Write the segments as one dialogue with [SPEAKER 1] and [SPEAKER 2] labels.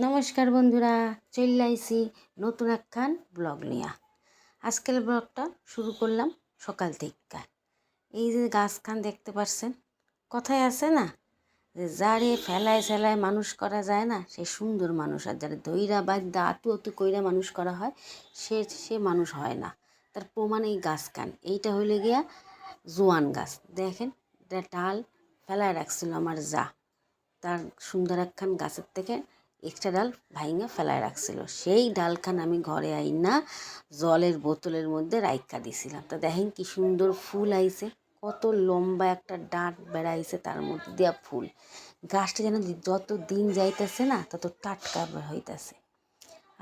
[SPEAKER 1] নমস্কার বন্ধুরা, চলে আইছি নতুন একখান ব্লগ নিয়ে। আজকের ব্লগটা শুরু করলাম সকাল থেকে। এই যে গাছখান দেখতে পাচ্ছেন, কথায় আছে না যে যারে ফেলায় ফেলায় মানুষ করা যায় না সে সুন্দর মানুষ, আর যারা দইরা বাদ্যা আতু আতু কইরা মানুষ করা হয় সে মানুষ হয় না। তার প্রমাণ এই গাছখান। এইটা হইলে গিয়া জোয়ান গাছ। দেখেন, এটা ডাল ফেলায় রাখছিল আমার তার সুন্দর একখান গাছের থেকে এক্সট্রা ডাল ভাইঙা ফেলায় রাখছিল। সেই ডালখান আমি ঘরে আইনা জলের বোতলের মধ্যে রাইখা দিছিলাম। তা দেখেন কি সুন্দর ফুল আইছে, কত লম্বা একটা ডাঁট বেড়াইছে, তার মধ্যে দিয়া ফুল। গাছটা যেন যত দিন যাইতেছে না তত টাটকা হইতেছে।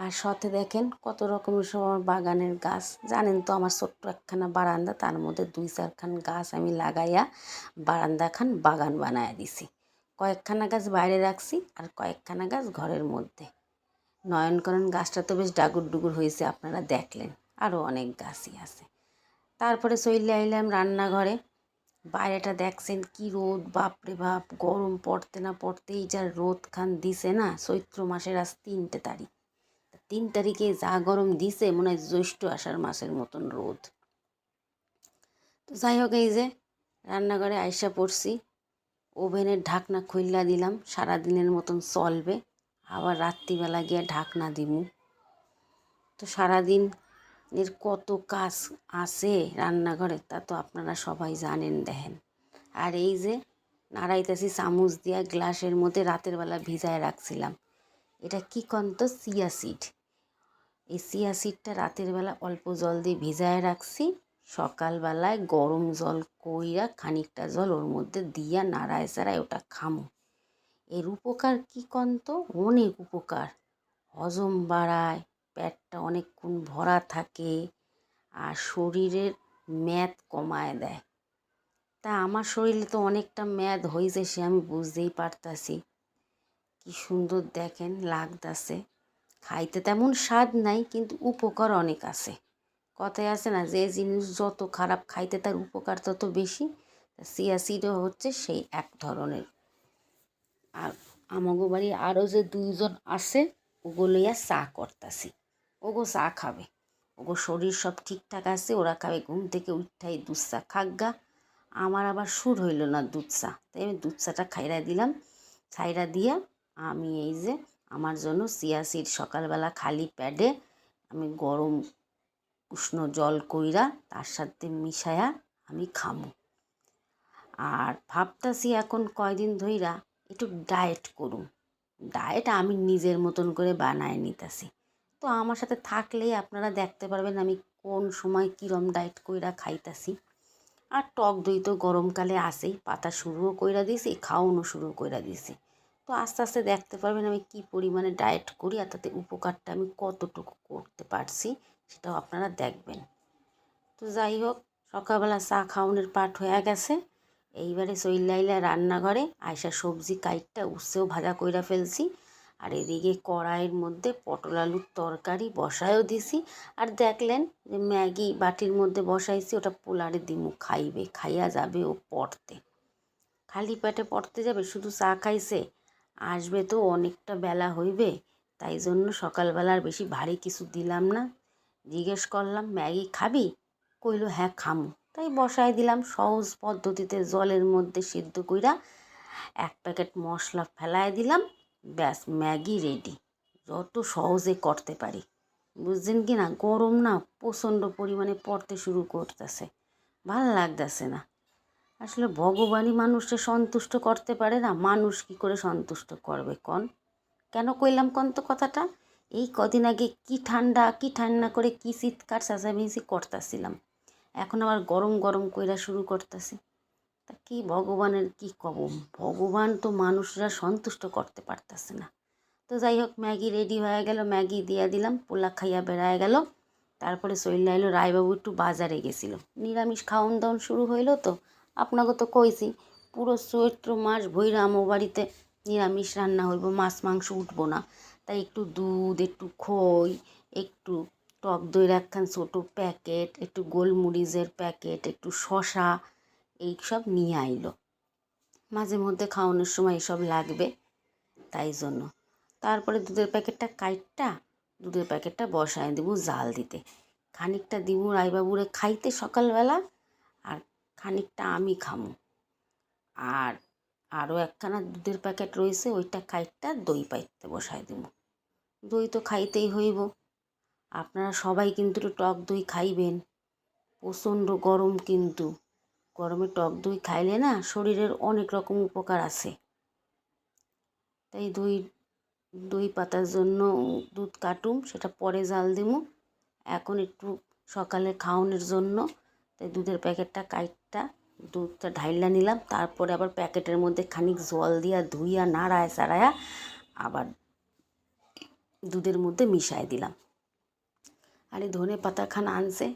[SPEAKER 1] আর সাথে দেখেন কত রকমের সব আমার বাগানের গাছ। জানেন তো আমার ছোট্ট একখানা বারান্দা, তার মধ্যে 2-4খান গাছ আমি লাগাইয়া বারান্দাখান বাগান বানায়া দিছি। কয়েকখানা গাছ বাইরে রাখছি আর কয়েকখানা গাছ ঘরের মধ্যে। নয়নকরণ গাছটা তো বেশ ডাগুর ডুগুর হয়েছে, আপনারা দেখলেন। আরও অনেক গাছই আছে। তারপরে চলে আইলাম রান্নাঘরে। বাইরেটা দেখছেন কি রোদ, বাপরে বাপ, গরম পড়তে না পড়তেই যার রোদ খান দিছে না। চৈত্র মাসের আজ 3 তারিখ। 3 তারিখে যা গরম দিছে মনে হয় জ্যৈষ্ঠ আষাঢ় মাসের মতন রোদ। তো যাই হোক, এই যে রান্নাঘরে আইসা পড়ছি। ওভেনের ঢাকনা খুইলা দিলাম, সারাদিনের মতন চলবে। আবার রাত্রিবেলা গিয়ে ঢাকনা দিমু। তো সারাদিন এর কত কাজ আছে রান্নাঘরে তা তো আপনারা সবাই জানেন। দেখেন, আর এই যে নাড়াইতেছি চামচ দিয়া গ্লাসের মধ্যে রাতের বেলা ভিজায় রাখছিলাম। এটা কি কন্ত চিয়া সিড। এই চিয়া সিডটা রাতের বেলা অল্প জল দিয়ে ভিজায় রাখছি। সকালবেলায় গরম জল কইরা খানিকটা জল ওর মধ্যে দিয়া নাড়ায় চাড়ায় ওটা খামো। এর উপকার কি কন্ত, অনেক উপকার। হজম বাড়ায়, পেটটা অনেকক্ষণ ভরা থাকে, আর শরীরের মেদ কমায় দেয়। তা আমার শরীরে তো অনেকটা মেদ হয়েছে, সে আমি বুঝতেই পারতাছি। কি সুন্দর দেখেন লাগতাছে। খাইতে তেমন স্বাদ নাই, কিন্তু উপকার অনেক আছে। কথায় আছে না, যে জিনিস যত খারাপ খাইতে তার উপকার তত বেশি। চিয়া সিডও হচ্ছে সেই এক ধরনের। আর আমাগো বাড়ি আরও যে 2জন আছে, ওগো লইয়া চা করতাছি। ওগো চা খাবে, ওগো শরীর সব ঠিকঠাক আছে, ওরা খাবে। ঘুম থেকে উঠাই দুধ চা খাগা। আমার আবার সুর হইল না দুধ চা, তাই আমি দুধ চাটা খাইরা দিলাম। খাইরা দিয়া আমি এই যে আমার জন্য চিয়া সিড সকালবেলা খালি প্যাডে আমি গরম উষ্ণ জল কইরা তার সাথে মিশায়া আমি খামু। আর ভাবতাছি এখন কয়দিন ধইরা একটু ডায়েট করুম। ডায়েট আমি নিজের মতন করে বানায় নিতেছি। তো আমার সাথে থাকলেই আপনারা দেখতে পারবেন আমি কোন সময় কীরম ডায়েট কইরা খাইতাছি। আর টক দই তো গরমকালে আসেই, পাতা শুরুও কইরা দিছি, খাওয়ানো শুরু কইরা দিছি। তো আস্তে আস্তে দেখতে পারবেন আমি কি পরিমাণে ডায়েট করি, আর তাতে উপকারটা আমি কতটুকু করতে পারছি সেটাও আপনারা দেখবেন। তো যাই হোক, সকালবেলা চা খাওয়ানোর পাট হয়ে গেছে। এইবারে চইল্লাইলা রান্নাঘরে আইসা সবজি কাইটটা উচ্ছেও ভাজা কইরা ফেলছি। আর এদিকে কড়াইয়ের মধ্যে পটল আলুর তরকারি বসায়ও দিছি। আর দেখলেন যে ম্যাগি বাটির মধ্যে বসাইছি, ওটা পোলারে দিমু, খাইবে, খাইয়া যাবে ও পড়তে। খালি পেটে পড়তে যাবে, শুধু চা খাইছে, আসবে তো অনেকটা বেলা হইবে। তাই জন্য সকালবেলার বেশি ভারী কিছু দিলাম না। জিজ্ঞেস করলাম, ম্যাগি খাবি? কইল হ্যাঁ খামু। তাই বসাই দিলাম সহজ পদ্ধতিতে, জলের মধ্যে সিদ্ধ কইরা 1 প্যাকেট মশলা ফেলায় দিলাম, ব্যাস ম্যাগি রেডি। যত সহজে করতে পারি, বুঝছেন কি না? গরম না প্রচণ্ড পরিমাণে পড়তে শুরু করতেছে, ভাল লাগতেছে না। আসলে ভগবানই মানুষকে সন্তুষ্ট করতে পারে না, মানুষ কি করে সন্তুষ্ট করবে কন? কেন কইলাম কন তো কথাটা? এই কদিন আগে কি ঠান্ডা করে কি চিৎকার চেঁচামেচি করতেছিলাম, এখন আবার গরম গরম কইরা শুরু করতেছি। তা কি ভগবানের কি কব, ভগবান তো মানুষরা সন্তুষ্ট করতে পারতেছে না। তো যাই হোক, ম্যাগি রেডি হয়ে গেল, ম্যাগি দিয়ে দিলাম, পোলা খাইয়া বেড়ায় গেল। তারপরে চইলে আইলো রায়বাবু একটু বাজারে গেছিল, নিরামিষ খাওন দাওন শুরু হইল। তো আপনাকে তো কইছি পুরো চৈত্র মাস ভইরা আমার বাড়িতে নিরামিষ রান্না হইব, মাছ মাংস উঠবো না। তাই একটু দুধ, একটু খই, একটু টক দইয়ের একখান ছোটো প্যাকেট, একটু গোলমরিচের প্যাকেট, একটু শশা, এইসব নিয়ে আইলো। মাঝে মধ্যে খাওয়ানোর সময় এসব লাগবে, তাই জন্য। তারপরে দুধের প্যাকেটটা কাইটটা দুধের প্যাকেটটা বসায় দেবো জাল দিতে। খানিকটা দিব রায়বাবুরে খাইতে সকালবেলা, আর খানিকটা আমি খামু। আর আরও একখানা দুধের প্যাকেট রয়েছে, ওইটা কাইটটা দই পাইতে বসায় দেবো। দই তো খাইতেই হইব। আপনারা সবাই কিন্তু একটু টক দই খাইবেন। প্রচণ্ড গরম, কিন্তু গরমে টক দই খাইলে না শরীরের অনেক রকম উপকার আছে। তাই দই পাতার জন্য দুধ কাটুম, সেটা পরে জাল দিমু। এখন একটু সকালে খাওয়ানোর জন্য তাই দুধের প্যাকেটটা কাইটটা দুধটা ঢাইলা নিলাম। তারপরে আবার প্যাকেটের মধ্যে খানিক জল দিয়া ধুইয়া নাড়ায় চাড়ায়া আবার দুধের মধ্যে মিশাই দিলাম। আর এই ধনে পাতাখানা আনছে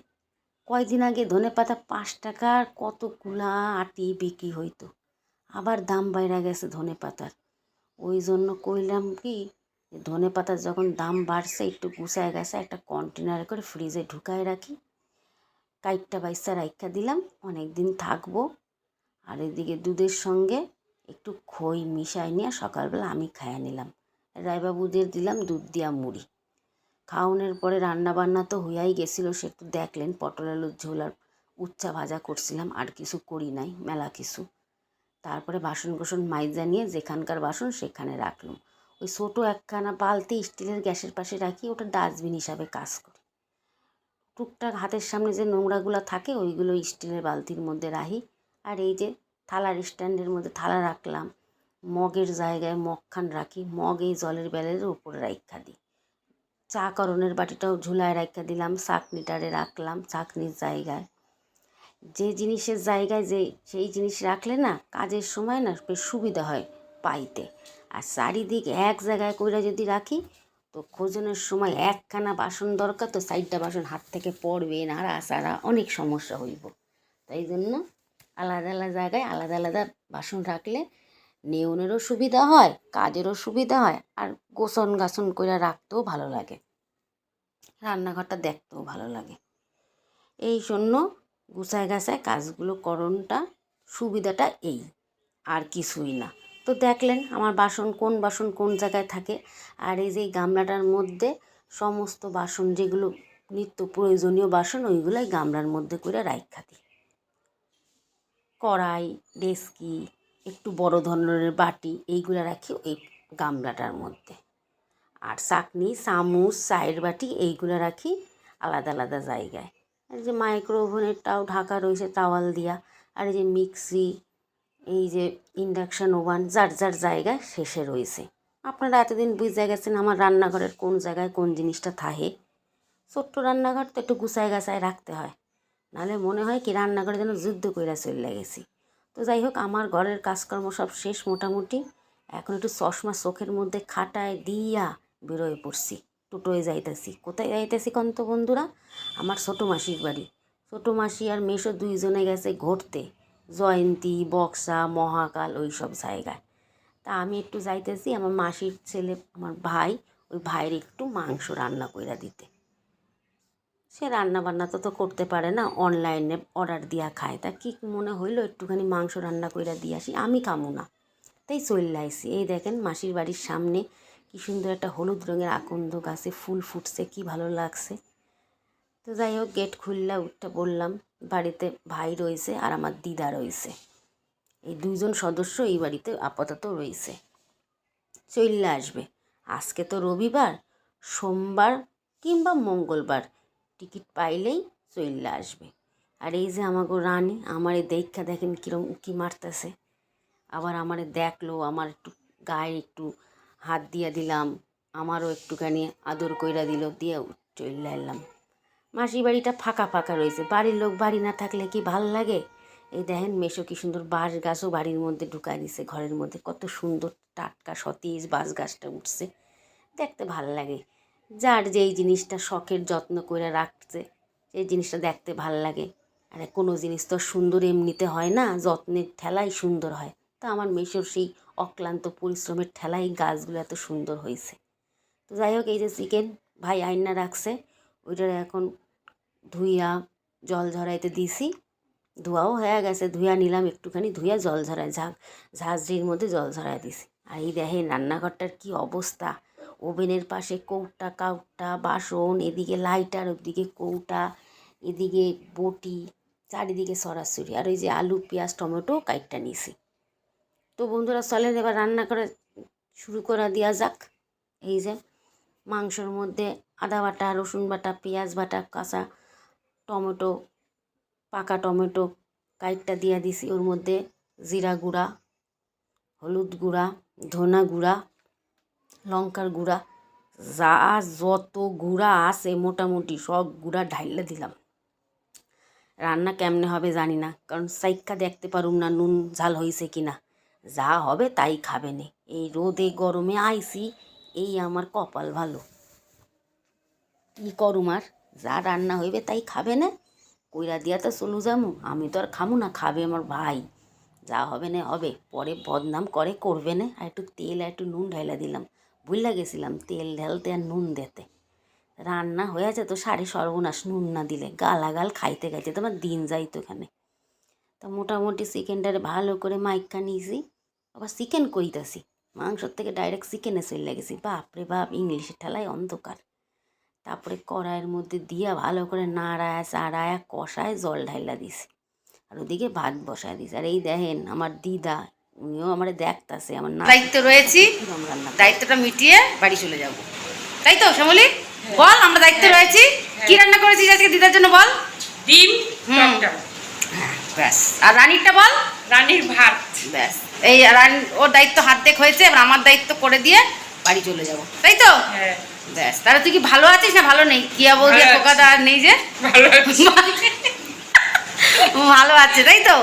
[SPEAKER 1] কয়দিন আগে, ধনে পাতা 5 টাকার কতগুলা আটি বিক্রি হইতো, আবার দাম বাইরা গেছে ধনে পাতার। ওই জন্য কইলাম কি, ধনে পাতার যখন দাম বাড়ছে একটু গুছায় গেছে একটা কন্টেনারে করে ফ্রিজে ঢুকায় রাখি। কাইটটা বাইসা রাইখা দিলাম, অনেক দিন থাকবো। আর এদিকে দুধের সঙ্গে একটু খই মিশাই নিয়ে সকালবেলা আমি খাইয়া নিলাম। রায়বাবুদের দিলাম দুধ দিয়া মুড়ি। খাওয়ানোর পরে রান্নাবান্না তো হইয়াই গেছিলো, সে একটু দেখলেন। পটল আলুর ঝোল আর উচ্চা ভাজা করছিলাম, আর কিছু করি নাই, মেলা কিছু। তারপরে বাসন কোসন মাইজা নিয়ে যেখানকার বাসন সেখানে রাখলাম। ওই ছোটো একখানা বালতি স্টিলের গ্যাসের পাশে রাখি, ওটা ডাস্টবিন হিসাবে কাজ করে। টুকটাক হাতের সামনে যে নোংরাগুলো থাকে ওইগুলো স্টিলের বালতির মধ্যে রাখি। আর এই যে থালার স্ট্যান্ডের মধ্যে থালা রাখলাম, মগের জায়গায় মগখান রাখি, মগ এই জলের ব্যালের উপরে রাখা দিই। চা করণের বাটিটাও ঝুলায় রাখা দিলাম, চাকনিটারে রাখলাম চাকনির জায়গায়। যে জিনিসের জায়গায় সেই জিনিস রাখলে না কাজের সময় না বেশ সুবিধা হয় পাইতে। আর চারিদিক এক জায়গায় কইরা যদি রাখি তো খোঁজনের সময় একখানা বাসন দরকার, তো 4টা বাসন হাত থেকে পড়বে, নাড়া চাড়া অনেক সমস্যা হইব। তাই জন্য আলাদা আলাদা জায়গায় আলাদা আলাদা বাসন রাখলে নেওনেরও সুবিধা হয়, কাজেরও সুবিধা হয়, আর গোছন গাছন করে রাখতেও ভালো লাগে, রান্নাঘরটা দেখতেও ভালো লাগে। এই জন্য গুছায় গাছায় কাজগুলো করণটা সুবিধাটা এই, আর কিছুই না। তো দেখলেন আমার বাসন কোন জায়গায় থাকে। আর এই যে গামলাটার মধ্যে সমস্ত বাসন যেগুলো নিত্য প্রয়োজনীয় বাসন ওইগুলোই গামলার মধ্যে করে রাইখা দিই। কড়াই, ডেচকি, একটু বড় ধরনের বাটি এইগুলো রাখি ওই গামলাটার মধ্যে। আর চাকনি, চামচ, চায়ের বাটি এইগুলো রাখি আলাদা আলাদা জায়গায়। আর যে মাইক্রো ওভেনেরটাও ঢাকা রয়েছে তাওয়াল দিয়া। আর এই যে মিক্সি, এই যে ইন্ডাকশান ওভেন যার যার জায়গায় শেষে রয়েছে। আপনারা এতদিন বুঝে গেছেন আমার রান্নাঘরের কোন জায়গায় কোন জিনিসটা থাকে। ছোট্ট রান্নাঘর তো একটু গুছায় গাছায় রাখতে হয়, নাহলে মনে হয় কি রান্নাঘরে যেন যুদ্ধ কইরা চলে গেছি। তো যাই হোক, আমার ঘরের কাজকর্ম সব শেষ মোটামুটি। এখন একটু চশমা চোখের মধ্যে খাটায় দিয়া বেরোয় পড়ছি, টোটোয় যাইতেছি। কোথায় যাইতেছি কন্ত বন্ধুরা? আমার ছোটো মাসির বাড়ি। ছোটো মাসি আর মেশো দুইজনে গেছে ঘুরতে, জয়ন্তী, বক্সা, মহাকাল ওই সব জায়গায়। তা আমি একটু যাইতেছি আমার মাসির ছেলে, আমার ভাই, ওই ভাইয়ের একটু মাংস রান্না কইরা দিতে। সে রান্না বান্না তো করতে পারে না, অনলাইনে অর্ডার দিয়া খায়। তা কি মনে হইলো একটুখানি মাংস রান্না কইরা দিয়ে আসি, আমি খামু না, তাই চলে আইসি। এই দেখেন মাসির বাড়ির সামনে কি সুন্দর একটা হলুদ রঙের আকন্দ গাছে ফুল ফুটছে, কি ভালো লাগছে। তো যাই হোক, গেট খুললা উঠটা বললাম। বাড়িতে ভাই রয়েছে আর আমার দিদা রয়েছে, এই 2জন সদস্য এই বাড়িতে আপাতত রয়েছে। চলে আসবে। আজকে তো রবিবার, সোমবার কিংবা মঙ্গলবার টিকিট পাইলেই চলে আসবে। আর এই যে আমাগো রানী, আমারে দেখা দেখেন কীরকম উঁকি মারতেছে। আবার আমারে দেখলো, আমার একটু গায়ে একটু হাত দিয়া দিলাম, আমারও একটুখানি আদর কইরা দিল, দিয়ে চলে এলাম। মাসির বাড়িটা ফাঁকা ফাঁকা রয়েছে, বাড়ির লোক বাড়ি না থাকলে কি ভাল লাগে। এই দেখেন মেশো কি সুন্দর বাঁশ গাছও বাড়ির মধ্যে ঢুকাই দিছে, ঘরের মধ্যে কত সুন্দর টাটকা সতেজ বাঁশ গাছটা উঠছে, দেখতে ভাল লাগে। যার যেই জিনিসটা শখের যত্ন করে রাখছে সেই জিনিসটা দেখতে ভাল লাগে। আর কোনো জিনিস তো সুন্দর এমনিতে হয় না, যত্নের ঠেলাই সুন্দর হয়। তা আমার মেশোর সেই অক্লান্ত পরিশ্রমের ঠেলাই গাছগুলো এত সুন্দর হয়েছে। তো যাই হোক, এই যে চিকেন ভাই আইনা রাখছে, ওইটার এখন ধুইয়া জল ঝরাইতে দিছি। ধোয়াও হয়ে গেছে, ধুইয়া নিলাম একটুখানি, ধুইয়া জল ঝরাই ঝাঁঝরির মধ্যে জল ঝরাই দিছি। আর এই দেখেন রান্নাঘরটার কি অবস্থা, ওভেনের পাশে কৌটা কাউটা বাসন, এদিকে লাইটার, ওদিকে কৌটা, এদিকে বটি, চারিদিকে সরাসরি। আর ওই যে আলু পেঁয়াজ টমেটো কাইটটা নিছি। তো বন্ধুরা চলেন এবার রান্না করে শুরু করা দেওয়া যাক। এই যে মাংসর মধ্যে আদা বাটা, রসুন বাটা, পেঁয়াজ বাটা, কাঁচা টমেটো, পাকা টমেটো কাইটটা দিয়া দিছি। ওর মধ্যে জিরা গুঁড়া, হলুদ গুঁড়া, ধনা গুঁড়া, লঙ্কার গুঁড়া, যা যত গুঁড়া আছে মোটামুটি সব গুঁড়া ঢাইলে দিলাম। রান্না কেমনে হবে জানি না, কারণ সাইক্কা দেখতে পারুম না নুন ঝাল হয়েছে কিনা। যা হবে তাই খাবে নে। এই রোদে গরমে আইছি, এই আমার কপাল ভালো। কী করুম আর, যা রান্না হইবে তাই খাবে না। কইরা দিয়া তো চলু যামু, আমি তো আর খামু না, খাবে আমার ভাই। যা হবে না হবে, পরে বদনাম করবে না। আর একটু তেল আর একটু নুন ঢাইলা দিলাম, ভুললা গেছিলাম তেল ঢালতে আর নুন দিতে। রান্না হয়েছে তো সারি সর্বনাশ, নুন না দিলে গালাগাল খাইতে খাইতে তোমার দিন যাইতো এখানে। তা মোটামুটি চিকেনটারে ভালো করে মাইকা নিয়েছি। আবার চিকেন কইতাছি, মাংসর থেকে ডাইরেক্ট চিকেনে চলে গেছি। বাপরে বাপ, ইংলিশের ঠেলায় অন্ধকার। তারপরে কড়াইয়ের মধ্যে দিয়া ভালো করে নাড়ায় চাড়ায় কষায় জল ঢাইলা দিছি। আর ওদিকে ভাত বসায় দিছি। আর এই দেখেন আমার দিদা, উনিও আমার দেখতাছে আমার না দায়িত্ব রয়েছি, দায়িত্বটা মিটিয়ে বাড়ি চলে যাব, তাই তো শ্যামলি? বল, আমরা দায়িত্ব রয়েছি। কি রান্না করেছিস আজকে দিদার জন্য বল?
[SPEAKER 2] ডিম।
[SPEAKER 1] হ্যাঁ ব্যাস। আর রানীরটা বল?
[SPEAKER 2] রানীর ভাত।
[SPEAKER 1] ব্যাস, এই রানী ওর দায়িত্ব হাত দেখ হয়েছে, এবার আমার দায়িত্ব করে দিয়ে বাড়ি চলে যাব, তাই তো?
[SPEAKER 2] হ্যাঁ।
[SPEAKER 1] ব্যাস, তাহলে তুই কি ভালো আছিস না ভালো নেই? কিয়া বৌদি খোকাদা আর নেই যে?
[SPEAKER 2] ভালো আছি।
[SPEAKER 1] ভালো আছে তাই তো?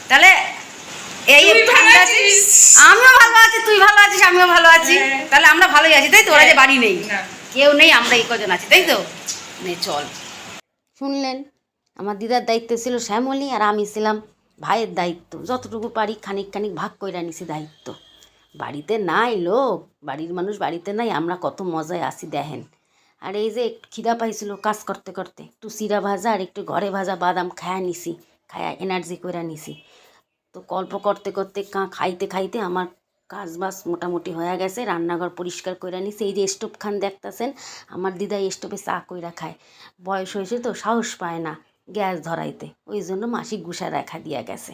[SPEAKER 1] তাহলে এই ঠান্ডা আছিস, আমিও ভালো আছি, তুই ভালো আছিস, আমিও ভালো আছি। তাহলে আমরা ভালোই আছি তাই তো? ওরা যে বাড়ি নেই, কেউ নেই, আমরা এই কজন আছি তাই তো? নে চল। শুনলেন, আমার দিদার দায়িত্ব ছিল শ্যামলী, আর আমি ছিলাম ভাইয়ের দায়িত্ব। যতটুকু পারি খানিক খানিক ভাগ কইরা নিছি দায়িত্ব। বাড়িতে নাই লোক, বাড়ির মানুষ বাড়িতে নাই, আমরা কত মজায় আসি দেখেন। আর এই যে একটু খিদা পাইছিল কাজ করতে করতে, একটু চিরা ভাজা আর একটু ঘরে ভাজা বাদাম খায়া নিছি, খায়া এনার্জি করে নিছি। তো গল্প করতে করতে খাইতে খাইতে আমার কাজ বাজ মোটামুটি হয়ে গেছে। রান্নাঘর পরিষ্কার করে নিছি। এই যে স্টোভ খান দেখতেছেন, আমার দিদা স্টোভে চা কইরা খায়। বয়স হয়েছে তো সাহস পায় না গ্যাস ধরাইতে, ওই জন্য মাসি গুছা রাখা দিয়া গেছে,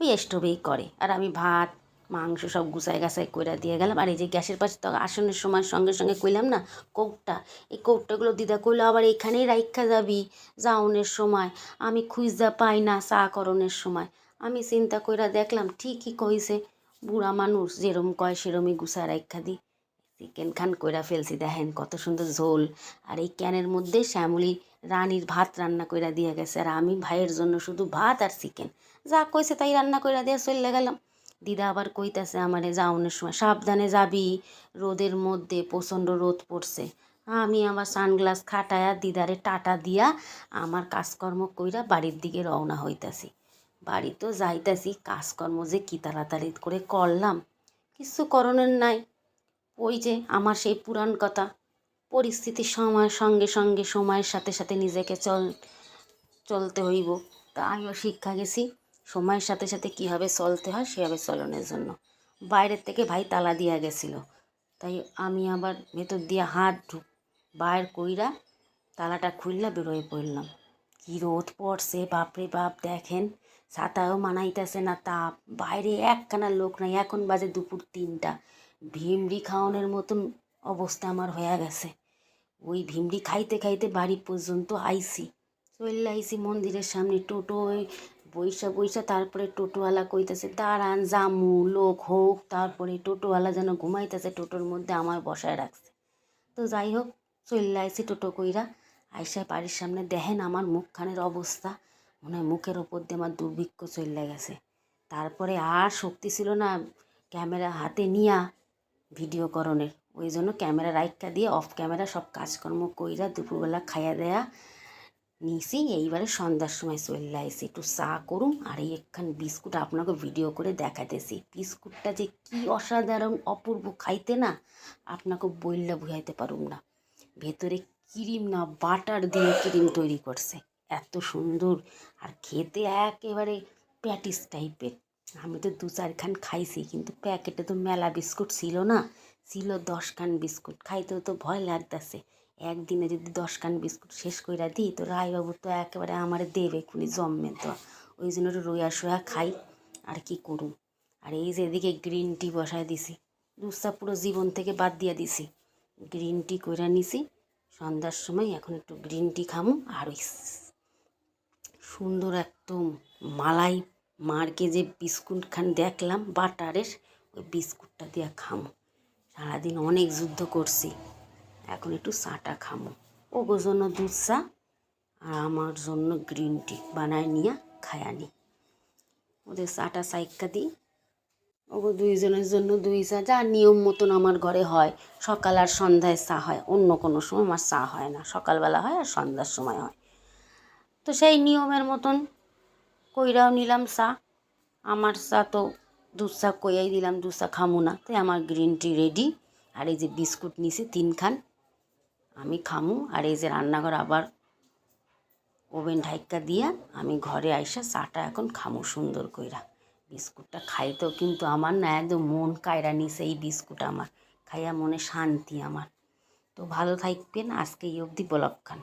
[SPEAKER 1] ওই স্টোভেই করে। আর আমি ভাত মাংস সব গুছাই গাছাই কইরা দিয়ে গেলাম। আর এই যে গ্যাসের পাশে তো আসনের সময় সঙ্গে সঙ্গে কইলাম না কৌটা, এই কৌটাগুলো দিদা কইলো আবার এইখানেই রাইখা যাবি যাওনের সময়, আমি খুঁজা পাই না চা করণের সময়। আমি চিন্তা কইরা দেখলাম ঠিকই কইছে, বুড়া মানুষ যেরম কয় সেরমই গুছা রাইখা দিই। চিকেন খান কইরা ফেলছি, দেখেন কত সুন্দর ঝোল। আর এই ক্যানের মধ্যে শ্যামলী রানীর ভাত রান্না কইরা দিয়ে গেছে, আর আমি ভাইয়ের জন্য শুধু ভাত আর চিকেন যা কইছে তাই রান্না কইরা দিয়ে চলে গেলাম। দিদা আবার কইতাছে আমারে যাওনের সময় সাবধানে যাবি, রোদের মধ্যে প্রচণ্ড রোদ পড়ছে। আমি আমার সানগ্লাস খাটায়া দিদারে টাটা দিয়া আমার কাজকর্ম কইরা বাড়ির দিকে রওনা হইতাছি। বাড়ি তো যাইতাছি, কাজকর্ম যে কী তাড়াতাড়ি করে করলাম, কিছু করণের নাই। ওই যে আমার সেই পুরাণ কথা, পরিস্থিতির সময়ের সঙ্গে সঙ্গে সময়ের সাথে সাথে নিজেকে চলতে হইব। তা আমিও শিক্ষা গেছি সময়ের সাথে সাথে কীভাবে চলতে হয় সেভাবে চলনের জন্য। বাইরের থেকে ভাই তালা দিয়া গেছিলো, তাই আমি আবার ভেতর দিয়ে হাত বাইর কইরা তালাটা খুললা বেরোয় পড়লাম। কী রোদ পড়ছে বাপরে বাপ, দেখেন ছাতাও মানাইতেছে না তাপ, বাইরে একখানা লোক নাই। এখন বাজে দুপুর 3টা, ভিমড়ি খাওয়ানোর মতন অবস্থা আমার হয়ে গেছে। ওই ভিমড়ি খাইতে খাইতে বাড়ি পর্যন্ত আইছি, চলে আইছি মন্দিরের সামনে। টোটোয় বইসা বইসা তারপরে টোটোওয়ালা কইতেছে দাঁড়ান জামু লোক হোক, তারপরে টোটোওয়ালা যেন ঘুমাইতেছে, টোটোর মধ্যে আমার বসায় রাখছে। তো যাই হোক চলে আইছি টোটো কইরা, আইসা বাড়ির সামনে দেখেন আমার মুখখানের অবস্থা, মনে হয় মুখের ওপর দিয়ে আমার দুর্ভিক্ষ চলে গেছে। তারপরে আর শক্তি ছিল না ক্যামেরা হাতে নিয়া ভিডিও করণের, ওই জন্য ক্যামেরা রাইখা দিয়ে অফ ক্যামেরা সব কাজকর্ম কইরা দুপুরবেলা খাইয়া দেয়া নিছি। এইবারে সন্ধ্যার সময় চলে আইসি, একটু চা করুম আর এই একখান বিস্কুট আপনাকে ভিডিও করে দেখাতেছি। বিস্কুটটা যে কি অসাধারণ অপূর্ব খাইতে না, আপনাকে বইল্লা বুঝাইতে পারুম না। ভেতরে ক্রিম না বাটার দিয়ে ক্রিম তৈরি করছে, এত সুন্দর আর খেতে একেবারে প্যাটিস টাইপের। আমি তো 2-4 খান খাইছি, কিন্তু প্যাকেটে তো মেলা বিস্কুট ছিল না, ছিল 10 খান বিস্কুট, খাইতেও তো ভয় লাগতেছে। একদিনে যদি 10 খান বিস্কুট শেষ কইরা দিই তো রায়বাবু তো একেবারে আমারে দেবে খুনি জম্মে তো। ওই জন্য একটু রোয়া সোয়া খাই, আর কি করুম। আর এই যে এদিকে গ্রিন টি বসায় দিছি, দুধ চা পুরো জীবন থেকে বাদ দিয়ে দিছি, গ্রিন টি কইরা নিছি সন্ধ্যার সময়। এখন একটু গ্রিন টি খামু, আর ওই সুন্দর একদম মালাই মার্কে যে বিস্কুট খান দেখলাম বাটারের, ওই বিস্কুটটা দিয়ে খামু। সারাদিন অনেক যুদ্ধ করছি, এখন একটু চাটা খামু। ওগোর জন্য দুধ চা আর আমার জন্য গ্রিন টি বানায় নিয়ে খায়ানি। ওদের চাটা চাইক্কা দিই, ওগো দুইজনের জন্য দুই চা, যা নিয়ম মতন আমার ঘরে হয়। সকাল আর সন্ধ্যায় চা হয়, অন্য কোনো সময় আমার চা হয় না, সকালবেলা হয় আর সন্ধ্যার সময় হয়। তো সেই নিয়মের মতন কইরাও নিলাম চা। আমার চা তো দুধ চা কইয়াই দিলাম, দুধ চা খামু না, তাই আমার গ্রিন টি রেডি। আর এই যে বিস্কুট নিছি 3 খান, আমি খামু। আর এই যে রান্নাঘর আবার ওভেন ঢাইক্কা দিয়া আমি ঘরে আইসা চাটা এখন খামু সুন্দর কইরা। বিস্কুটটা খাইতেও কিন্তু আমার না একদম মন কায়রা নিছে, এই বিস্কুট আমার খাইয়া মনে শান্তি আমার। তো ভালো থাকবেন, আজকে এই অবধি ব্লগ খান।